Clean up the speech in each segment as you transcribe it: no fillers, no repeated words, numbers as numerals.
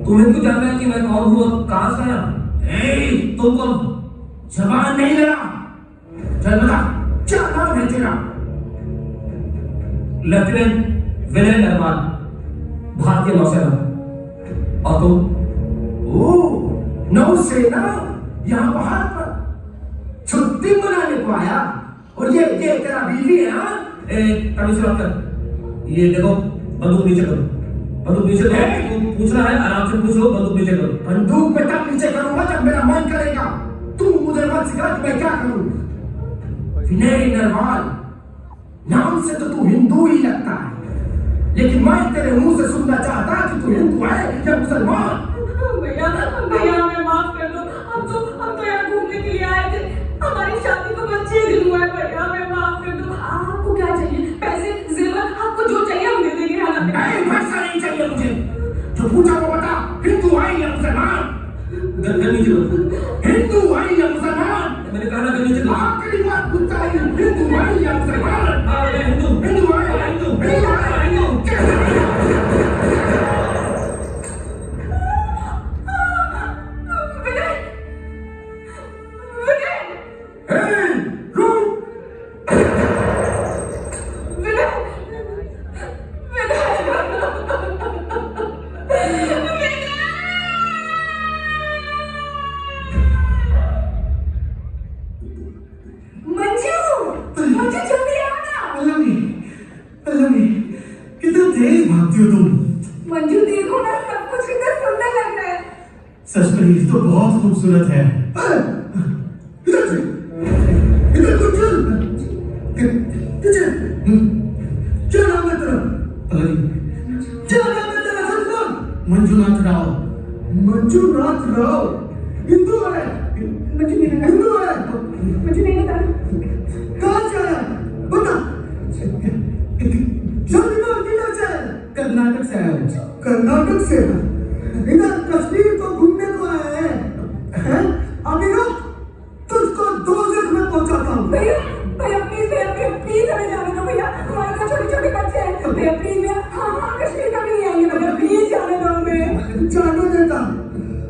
तुम्हें क्यों जानना है कि मैं कौन हूँ और कहां से आया? तुम कौन? जबान नहीं लड़ा, चल बता क्या नाम है तेरा? लेफ्टिनेंट विनय नरवाल, भारतीय नौसेना। और तुम? ओह, नौसेना, यहाँ पहाड़ पर छुट्टी मनाने को आया? और ये तेरा बीवी है? हाँ, ये देखो, बंदूक नीचे करो, बंदूक नीचे करो। पूछना है आराम से पूछ लो, बंदूक नीचे करो। बंदूक बेटा नीचे करूंगा जब मेरा मन करेगा, तुम मुझे मत सिखा कि मैं क्या करूं। विनय नरवाल, नाम से तो तू हिंदू ही लगता है, लेकिन मैं तेरे मुंह से सुनना चाहता कि तू हिंदू है या मुसलमान। भैया भैया हमें माफ कर दो, हम तो यहाँ घूमने के लिए आए थे, हमारी शादी को बस 6 दिन हुआ है। भैया हमें माफ कर दो। आपको क्या चाहिए? पैसे, जेवर, आपको जो चाहिए हम दे देंगे। पैसा नहीं चाहिए मुझे, जो पूछा वो बता, हिंदू है या मुसलमान? गन्नी जी, हिंदू है या मुसलमान? मैंने कहा ना गन्नी जी, आखिरी बात पूछता है, हिंदू है या मुसलमान? हिंदू, हिंदू है, हिंदू, हिंदू है, हिंदू। कितना तेज भागती हो तुम। मंजू देखो ना, सब कुछ कितना सुंदर लग रहा है। सच में ये तो बहुत खूबसूरत है। इधर कुछ क्या नाम है तेरा? क्या नाम है तेरा? सच बोल। मंजूनाथ राव। मंजूनाथ राव हिंदू है? हिंदू है? मुझे नहीं पता। कहाँ से आया बता। कर्नाटक से आया। कर्नाटक से? इधर कश्मीर को घूमने को आया है? अभी रुक, तुझको 2 जगह में पहुंचाता हूँ। भैया भैया प्लीज हमें जाने दो भैया, हमारे घर छोटे-छोटे बच्चे हैं। भैया प्लीज भैया, हम कश्मीर कभी नहीं आएंगे भैया, प्लीज जाने दो हमें। जाने देता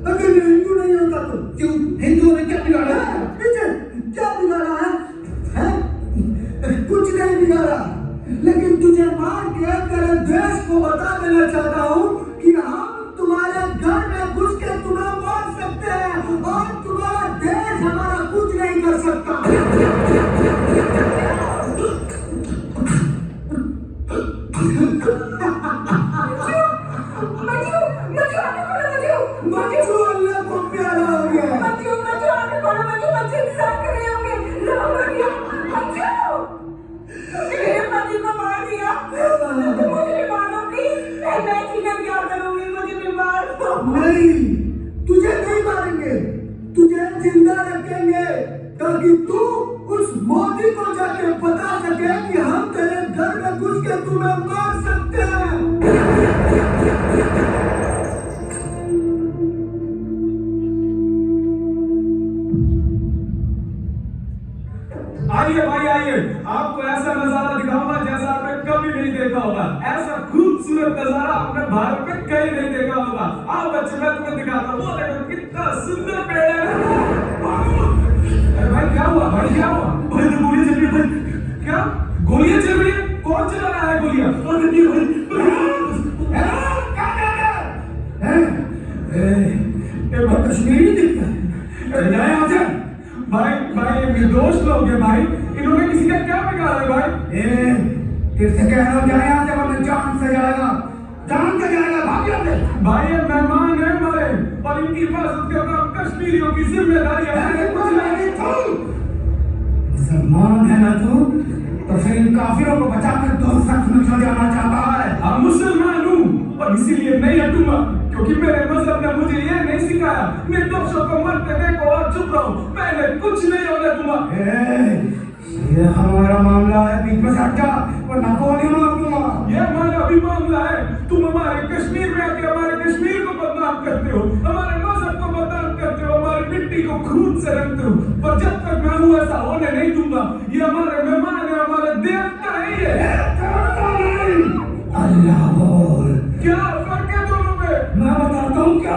अगर मैं हिंदू नहीं होता तो। क्यों? हिंदू ने क्या बिगाड़ा है? क्या बिगाड़ा है? कुछ नहीं बिगाड़ा, लेकिन तुझे मार के तेरे देश को बता देना चाहता हूँ कि हम तुम्हारे घर में घुस के तुम्हें मार सकते हैं और तुम्हारा देश हमारा कुछ नहीं कर सकता। मजू अल्लाह को प्यारा हो गया। मजू आने वाला, मजू इंतजार कर रहे होंगे। मेरे पति को मार दिया, मुझे भी मार दो प्लीज। मैं जीकर क्या करूंगी, मुझे भी मार दो। नहीं, तुझे नहीं मारेंगे, तुझे जिंदा रखेंगे ताकि तू उस मोदी को जाके बता सके कि हम तेरे घर में घुस के तुम्हें मार सकते हैं। आइए भाई आइए, आपको ऐसा नजारा दिखाऊंगा जैसा आपने कभी नहीं देखा होगा। ऐसा खूबसूरत नजारा आपने भारत में कहीं नहीं देखा होगा। आओ बच्चे, मैं तुम्हें दिखाता हूँ। वो देखो कितना सुंदर पेड़ है। अरे भाई क्या हुआ? भाई क्या हुआ? भाई तो गोलियां चल रही है। क्या गोलियां चल रही है? कौन चला रहा है गोलियां? कश्मीरी दिखता है भाई निर्दोष लोग हैं भाई, इन्होंने किसी का क्या बिगाड़ा है भाई? फिर से कह रहा हूँ जाए यहाँ से, वरना जान से जाएगा, जान से जाएगा। भाग यहाँ से। भाई ये मेहमान है हमारे और इनकी हिफाजत करना कश्मीरियों की जिम्मेदारी है। मुसलमान है ना तू, तो फिर इन काफिरों को बचाकर तो सच में चला जाना चाहता है। हम मुसलमान हूँ और इसीलिए नहीं हटूंगा, क्योंकि मेरे मजहब ने मुझे ये नहीं सिखाया निर्दोषों को मरते देखो और चुप रहो। मैंने कुछ नहीं होने दूंगा। ये हमारा मामला है, बीच में से हट जा वरना गोली मार दूंगा। ये हमारा भी मामला है। तुम हमारे कश्मीर में आके हमारे कश्मीर को बदनाम करते हो, हमारे मजहब को बदनाम करते हो, हमारी मिट्टी को खून से रंगते हो। पर जब तक मैं हूँ ऐसा होने नहीं दूंगा। ये हमारे मेहमान है, हमारे देवता है। ये अल्लाह बोल। क्या फर्क है दोनों में? मैं बताता हूँ क्या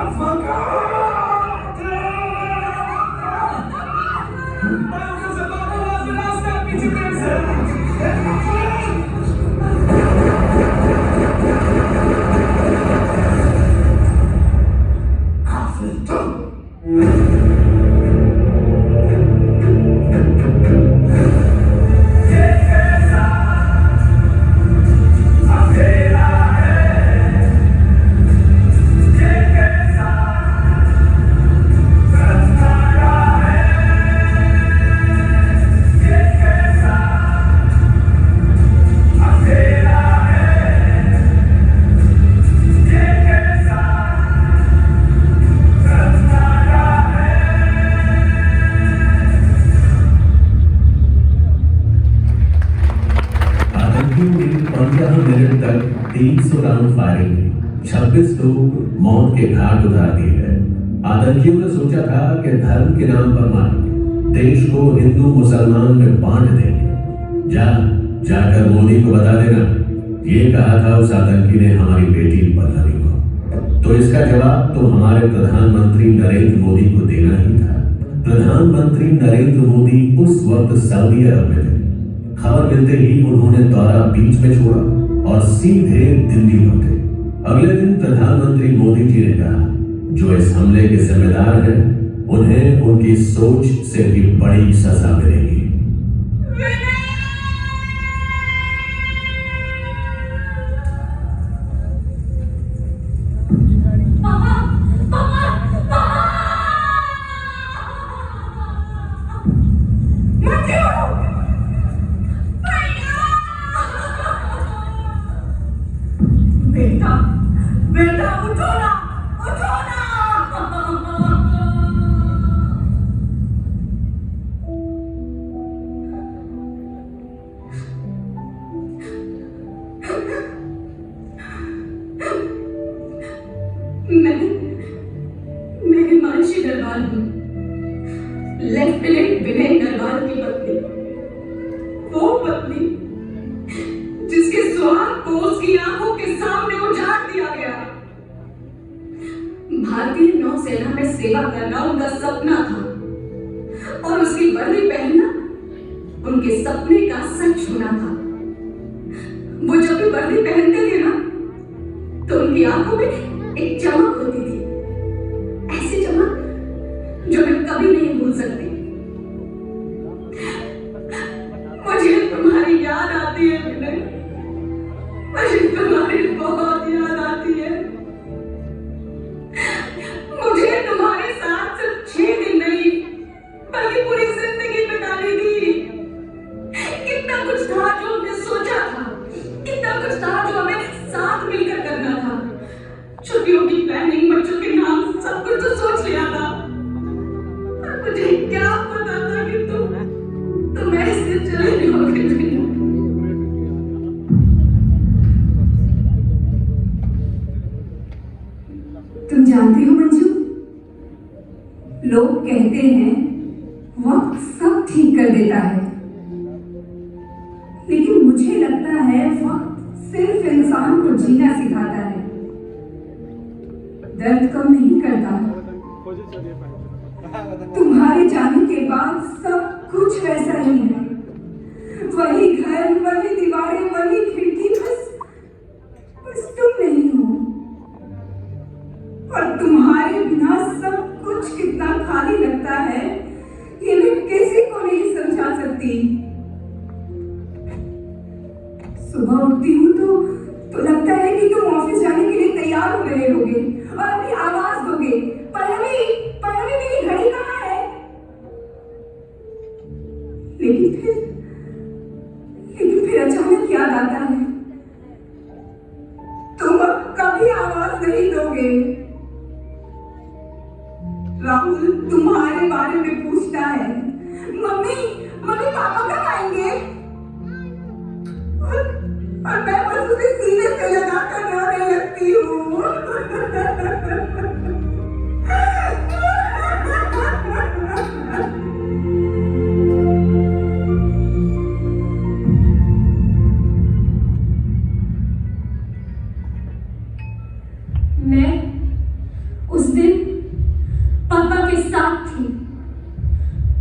36 राउंड फायरिंग हुई, 26 लोग मौत के घाट उतार दिए गए। आतंकियों ने सोचा था कि धर्म के नाम पर मारेंगे, देश को हिंदू मुसलमान में बांट देंगे। जाकर मोदी को बता देना, ये कहा था उस आतंकी ने हमारी बेटी पल्लवी को। तो इसका जवाब तो हमारे प्रधानमंत्री नरेंद्र मोदी को देना ही था। प्रधानमंत्री नरेंद्र मोदी उस वक्त सऊदी अरब में थे। खबर मिलते ही उन्होंने दौरा बीच में छोड़ा और सीधे दिल्ली लौटे। अगले दिन प्रधानमंत्री मोदी जी ने कहा, जो इस हमले के जिम्मेदार हैं, उन्हें उनकी सोच से भी बड़ी सजा मिलेगी। बेटा बेटा उठो ना, उठो ना। मैं हिमांशी नरवाल हूँ, लेफ्टिनेंट विनय नरवाल की पत्नी। वो पत्नी जिसके स्वार्थ को उसकी आंखों के सामने उजाड़ दिया गया। भारतीय नौसेना में सेवा करना उनका सपना था और उसकी वर्दी पहनना उनके सपने का सच होना था। वो जब भी वर्दी पहनते थे ना, तो उनकी आंखों में एक चमक होती थी, ऐसी चमक जो मैं कभी नहीं भूल सकती। मुझे तुम्हारी याद आती है विनय, मुझे तुम्हारी बहुत याद आती है। मुझे तुम्हारे साथ सिर्फ 6 दिन नहीं, बल्कि पूरी जिंदगी बितानी थी। कितना कुछ था जो हमने सोचा था, कितना कुछ था जो हमें साथ मिलकर करना था। छुट्टियों की प्लानिंग, बच्चों के नाम, सब कुछ तो सोच लिया था। पर मुझे क्या पता था कि तुम ऐसे चले जाओगे। तुम जानती हो मंजू, लोग कहते हैं वक्त सब ठीक कर देता है, लेकिन मुझे लगता है वक्त सिर्फ इंसान को जीना सिखाता है, दर्द कम नहीं करता। तुम्हारे जाने के बाद सब कुछ वैसा ही है, वही घर, वही दीवारें, वही खिड़की, बस तुम नहीं हो। और तुम्हारे बिना सब कुछ कितना खाली लगता है, ये मैं किसी को नहीं समझा सकती। सुबह उठती हूँ तो लगता है कि तुम ऑफिस जाने के लिए तैयार हो रहे होगे और अभी आवाज दोगे, पल्लवी पल्लवी मेरी घड़ी कहाँ है। लेकिन फिर अचानक याद आता है, तुम अब कभी आवाज नहीं दोगे। राहुल तुम्हारे बारे में पूछता है, मम्मी पापा कब आएंगे? और मैं बस उसे सीने से लगाकर रोने लगती हूँ। मैं उस दिन पापा के साथ थी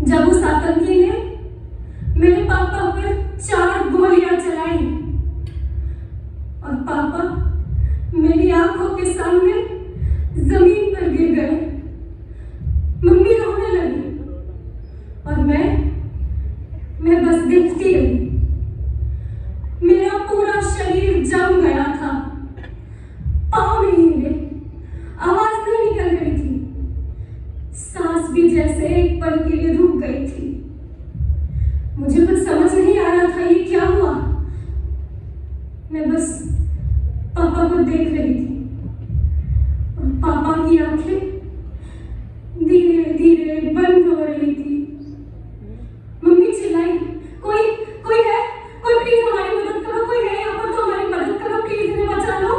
जब उस आतंकी ने मेरे पापा पर 4 गोलियां चलाई और पापा मेरी आंखों के सामने जमीन पर गिर गए। मम्मी रोने लगी और मैं बस देखती रही। मेरा पूरा शरीर जम गया था, पाँव नहीं हिले, आवाज नहीं निकल रही थी, सांस भी जैसे एक पल के लिए रुक गई थी। मुझे कुछ समझ नहीं आ रहा था ये क्या हुआ। मैं बस पापा को देख रही थी और पापा की आंखें धीरे धीरे बंद हो रही थी। मम्मी चिल्लाई, कोई है, कोई प्लीज हमारी मदद करो, कोई है यहाँ पर तो हमारी मदद करो, प्लीज इन्हें बचा लो।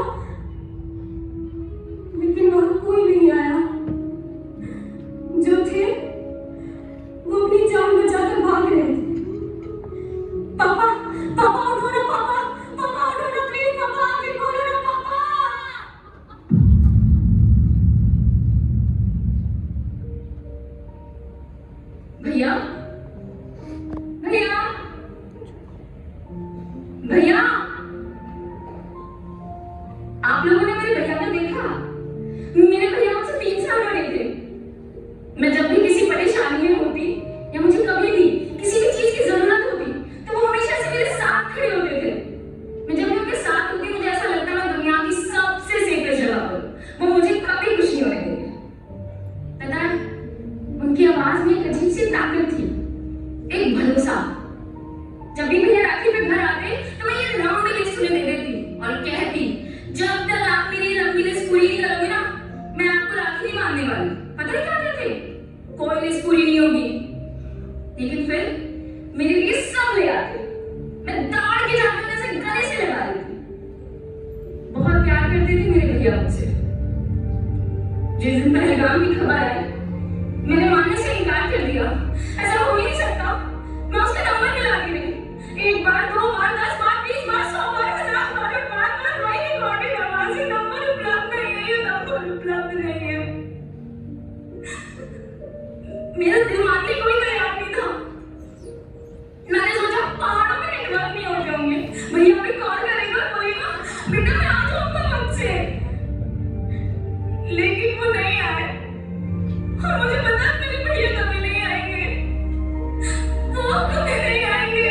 लेकिन वहां कोई नहीं आया। जो थे वो अपनी जान बचाकर भाग रहे थे। पापा, पापा उठो ना, पापा, पापा उठो ना, प्लीज पापा, आगे खोलो ना पापा। भैया, भैया, भैया, आप लोगों ने मेरे भैया को देखा? मेरे भैया मुझसे 3 साल बड़े थे। मैं जब भी किसी परेशानी में होती या मुझे कभी भी किसी भी चीज की जरूरत होती तो वो हमेशा से मेरे साथ खड़े होते थे। मैं जब भी उनके साथ होती मुझे ऐसा लगता मैं दुनिया की सबसे सेफ जगह पर। वो मुझे कभी कुछ नहीं होने देंगे। पता है, उनकी आवाज में एक अजीब सी ताकत थी, एक भरोसा। जब भी भैया राखी पे घर आते तो मैं ये लंबी लिस्ट उन्हें दे देती और कहती, जब तक आप मेरी लंबी लिस्ट पूरी नहीं करोगे ना, मैं आपको राखी नहीं बांधने वाली। पता है क्या कहते? कोई लिस्ट पूरी नहीं होगी। लेकिन फिर मेरे लिए सब ले आते। मैं दौड़ के जाकर उन्हें ऐसे गले से लगा देती। बहुत प्यार करते थे मेरे भैया मुझसे। जिस दिन पहलगाम की खबर आई, मैंने मानने से इनकार कर दिया। ऐसा हो ही नहीं सकता। मैं उसका नंबर मिलाती रही, 1 बार, 2 बार, 10 बार, 20 बार, 100 बार, 1000 बार, बार वही रिकॉर्डिंग आवाज से नंबर उपलब्ध नहीं है, ये नंबर उपलब्ध नहीं है। मेरा दिमाग में कोई तैयार नहीं था। मैंने सोचा पहाड़ों में नेटवर्क नहीं हो जाऊंगे, भैया भी कॉल करेगा, बोलेगा बेटा मैं आ जाऊंगा मुझसे। लेकिन वो नहीं आए और मुझे पता है मेरे भैया कभी नहीं आएंगे, वो कभी नहीं आएंगे।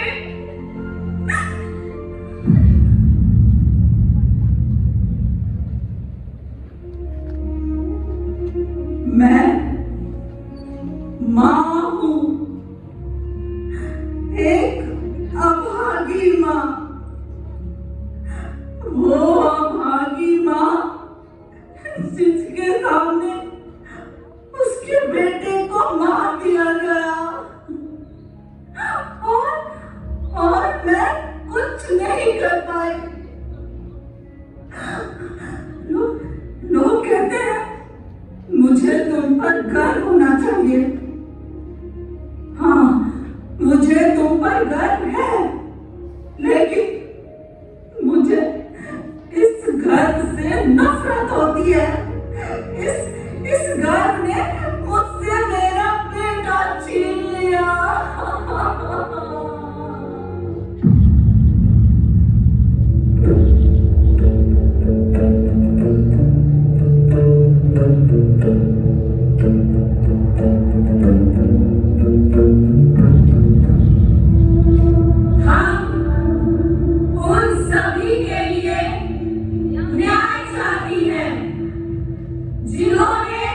मैं माँ हूँ, एक अभागी माँ। वो अभागी माँ जिसके सामने उसके बेटे को मार दिया गया और मैं कुछ नहीं कर पाई। लोग कहते हैं मुझे तुम पर गर्व होना चाहिए। हाँ, मुझे तुम पर गर्व है, लेकिन मुझे इस गर्व से नफरत होती है। इस गर्व ने मुझसे मेरा बेटा छीन लिया। जिन्होंने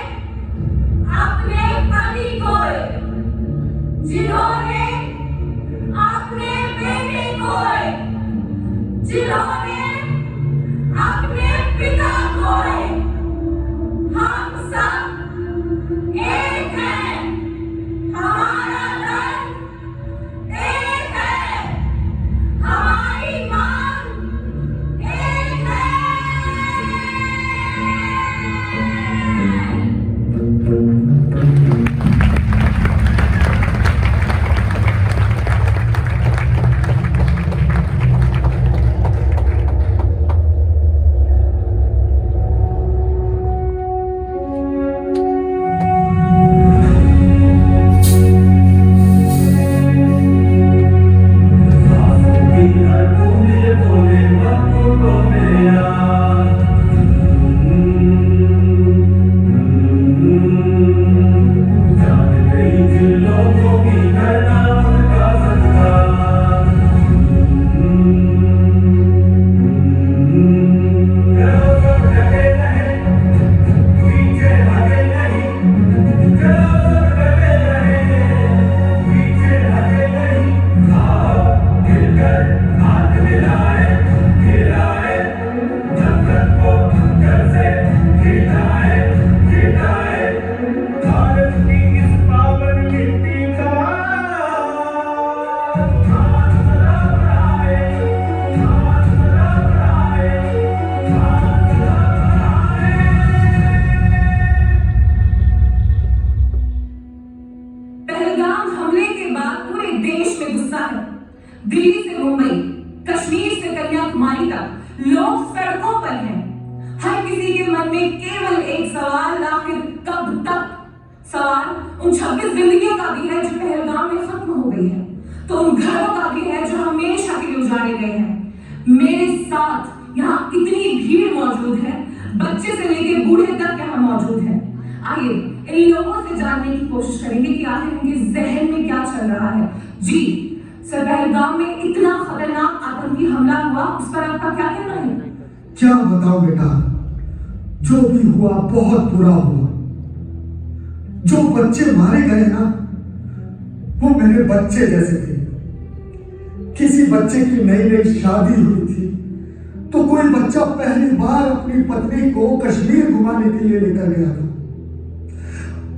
केवल एक सवाल, आखिर कब तक? सवाल उन 26 जिंदगियों का भी है जो पहलगाम में खत्म हो गई है, तो उन घरों का भी है जो हमेशा के लिए उजाड़े गए हैं। मेरे साथ यहाँ इतनी भीड़ मौजूद है, बच्चे से लेकर बूढ़े तक यहाँ मौजूद है। आइए इन लोगों से जानने की कोशिश करेंगे कि आखिर उनके जहन में क्या चल रहा है। जी सर, पहलगाम में इतना खतरनाक आतंकी हमला हुआ, उस पर आपका क्या कहना है? क्या बताओ बेटा, जो भी हुआ बहुत बुरा हुआ। जो बच्चे मारे गए ना, वो मेरे बच्चे जैसे थे। किसी बच्चे की नई नई शादी हुई थी तो कोई बच्चा पहली बार अपनी पत्नी को कश्मीर घुमाने के लिए लेकर गया था।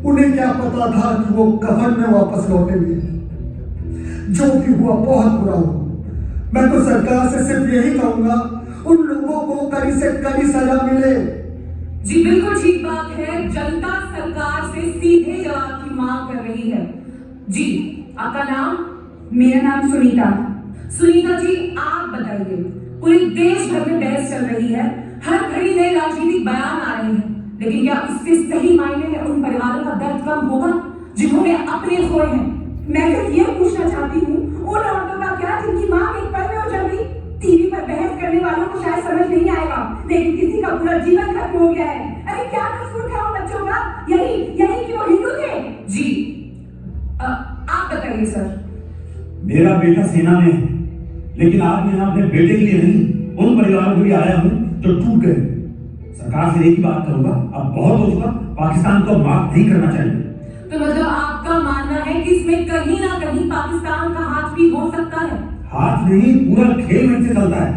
उन्हें क्या पता था कि वो कफन में वापस लौटेंगे। जो भी हुआ बहुत बुरा हुआ। मैं तो सरकार से सिर्फ यही कहूंगा, उन लोगों को कड़ी से कड़ी सजा मिले। जी बिल्कुल ठीक बात है, जनता सरकार से सीधे जवाब की मांग कर रही है। जी आपका नाम? मेरा नाम सुनीता। सुनीता जी आप बताइए, पूरे देश भर में बहस चल रही है, हर घड़ी नए राजनीतिक बयान आ रहे हैं, लेकिन क्या इससे सही मायने में उन परिवारों का दर्द कम होगा जिन्होंने अपने खोए हैं? मैं सिर्फ ये पूछना चाहती हूँ, उन औरतों का क्या जिनकी माँ एक पल में उजड़ गई? टीवी पर बहस करने वालों को शायद समझ नहीं आएगा, लेकिन किसी का पूरा जीवन खत्म हो गया है। अरे क्या कसूर था उन बच्चों का? यही कि वो हिंदू थे। जी आप बताइए सर। मेरा बेटा सेना में है, लेकिन आज मैं अपने बेटे के लिए नहीं, उन परिवारों के लिए आया हूँ जो टूट गए। सरकार से एक ही बात करूंगा, अब बहुत हो चुका, पाकिस्तान को माफ नहीं करना चाहिए। तो मतलब आपका मानना है कि इसमें कहीं ना कहीं पाकिस्तान का हाथ भी हो सकता है? हाथ नहीं, पूरा खेल वहीं से चलता है।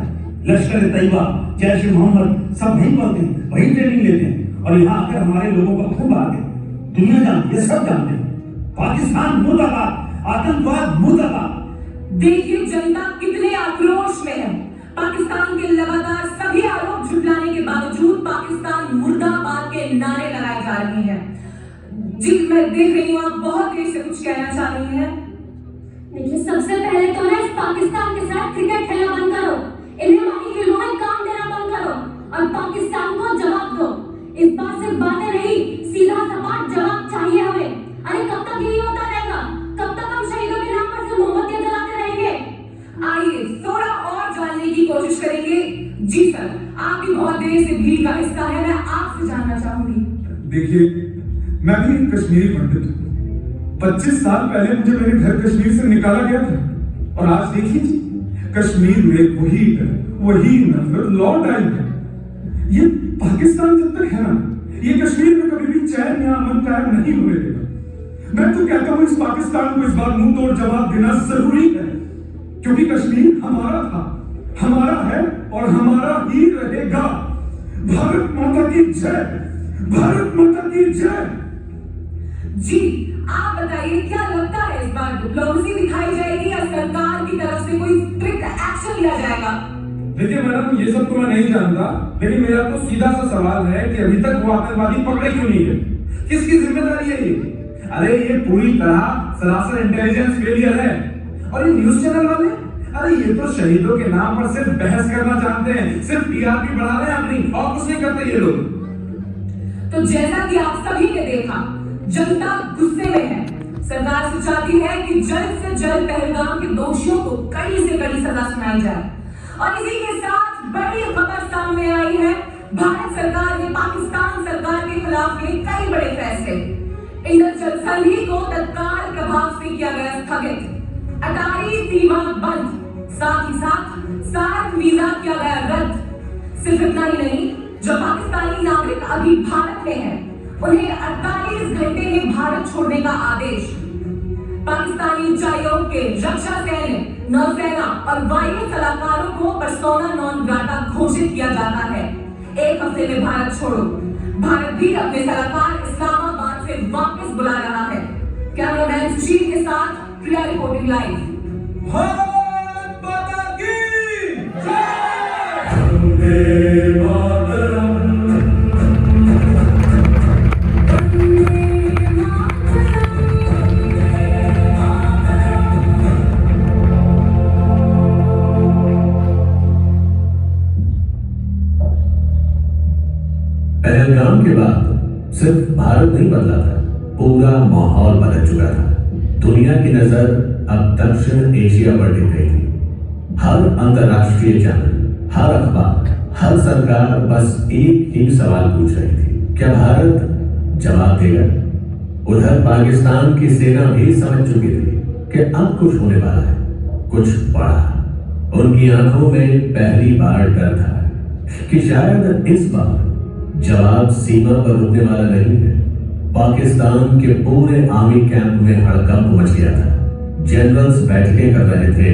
लश्कर तैयबा, जैश ए मोहम्मद सब वहीं पढ़ते हैं, वहीं ट्रेनिंग लेते हैं, और यहाँ आकर हमारे लोगों का खूब आते हैं। दुनिया जानती है, सब जानते हैं। पाकिस्तान मुर्दाबाद, आतंकवाद मुर्दाबाद। देखिए जनता कितने आक्रोश में है। पाकिस्तान के लगातार सभी आरोप झुटलाने के बावजूद पाकिस्तान मुर्दाबाद के नारे लगाए जा रहे हैं। जी मैं देख रही हूँ आप बहुत देर से कुछ कहना चाह रही हैं। देखिए सबसे पहले तो ना इस पाकिस्तान के साथ क्रिकेट खेलना बंद करो, इन्हें हमारी फिल्मों में काम देना बंद करो और पाकिस्तान को जवाब दो। इस बात से बातें रही, सीधा सपाट जवाब चाहिए हमें। अरे कब तक यही होता रहेगा? कब तक हम शहीदों के नाम पर से मोमबत्तियां जलाते रहेंगे? आइए थोड़ा और जानने की कोशिश करेंगे। जी सर, आप भी बहुत देर से भीड़ का हिस्सा है, मैं आपसे जानना चाहूंगी। देखिए मैं भी एक कश्मीरी पंडित हूँ। 25 साल पहले मुझे मेरे घर कश्मीर से निकाला गया था, और आज देखिए जी, कश्मीर में वही नफरत लौट आई है। ये पाकिस्तान जब तक है ना, ये कश्मीर में कभी भी चैन या अमन कायम नहीं होने देगा। मैं तो कहता हूँ इस पाकिस्तान को इस बार मुंह तोड़ जवाब देना जरूरी है, क्योंकि कश्मीर हमारा था, हमारा है और हमारा ही रहेगा। भारत माता की जय, भारत माता की जय। जी आप बताइए, क्या लगता है इस बार डिप्लोमेसी दिखाई जाएगी या सरकार की तरफ से कोई स्ट्रिक्ट एक्शन लिया जाएगा? देखिए मैडम, ये सब तो मैं नहीं जानता, लेकिन मेरा तो सीधा सा सवाल है कि अभी तक वो आतंकवादी पकड़े क्यों नहीं है? किसकी जिम्मेदारी है ये? अरे ये पूरी तरह सरासर इंटेलिजेंस फेलियर है। और ये न्यूज चैनल वाले, अरे ये तो शहीदों के नाम पर सिर्फ बहस करना चाहते हैं, सिर्फ टीआरपी बढ़ा रहे हैं अपनी, और कुछ नहीं करते ये लोग। तो जैसा कि आप सभी ने देखा, जनता गुस्से में है। सरकार से चाहती है कि जल्द से जल्द पहलगाम के दोषियों को कड़ी से कड़ी सजा सुनाई जाए। और इसी के साथ बड़ी खबर सामने आई है, भारत सरकार ने पाकिस्तान सरकार के खिलाफ लिए कई बड़े फैसले। इंद्रजल संधि को तत्काल प्रभाव से किया गया स्थगित, अटारी सीमा बंद, साथ ही साथ सार्क वीजा किया गया रद्द। सिर्फ इतना ही नहीं, जो पाकिस्तानी नागरिक अभी भारत में है उन्हें 48 घंटे में भारत छोड़ने का आदेश। पाकिस्तानी उच्चायोग के रक्षा सैन्य, नौसेना और वायु सलाहकारों को पर्सोना नॉन ग्राटा घोषित किया जाता है। 1 हफ्ते में भारत छोड़ो। भारत भी अपने सलाहकार इस्लामाबाद से वापस बुला रहा है। कैमरामैन सुशील के साथ प्रिया रिपोर्टिंग लाइव। भारत माता की जय। पहलगाम के बाद सिर्फ भारत नहीं बदला था, पूरा माहौल बदल चुका था। दुनिया की नजर अब दक्षिण एशिया पर टिक गई थी। हर अंतरराष्ट्रीय चैनल, हर अखबार, हर सरकार बस एक ही सवाल पूछ रही थी, क्या भारत जवाब देगा? उधर पाकिस्तान की सेना भी समझ चुकी थी कि अब कुछ होने वाला है, कुछ बड़ा। उनकी आंखों में पहली बार डर था कि शायद इस बार जवाब सीमा पर रुकने वाला नहीं है। पाकिस्तान के पूरे आर्मी कैंप में हड़कंप मच गया था। जनरल्स बैठकें कर रहे थे,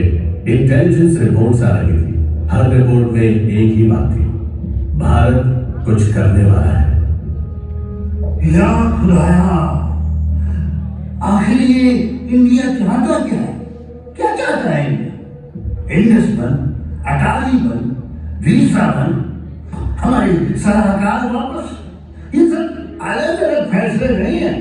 इंटेलिजेंस रिपोर्ट्स आ रही थी। हर रिपोर्ट में एक ही बात थी, भारत कुछ करने वाला है। या खुदाया, आखिर ये इंडिया चाहता क्या है? क्या चाहता है इंडिया? इंडस बन, अटारी बन, वीसा बन, हमारी सलाहकार वापस, ये सब अलग अलग फैसले नहीं है।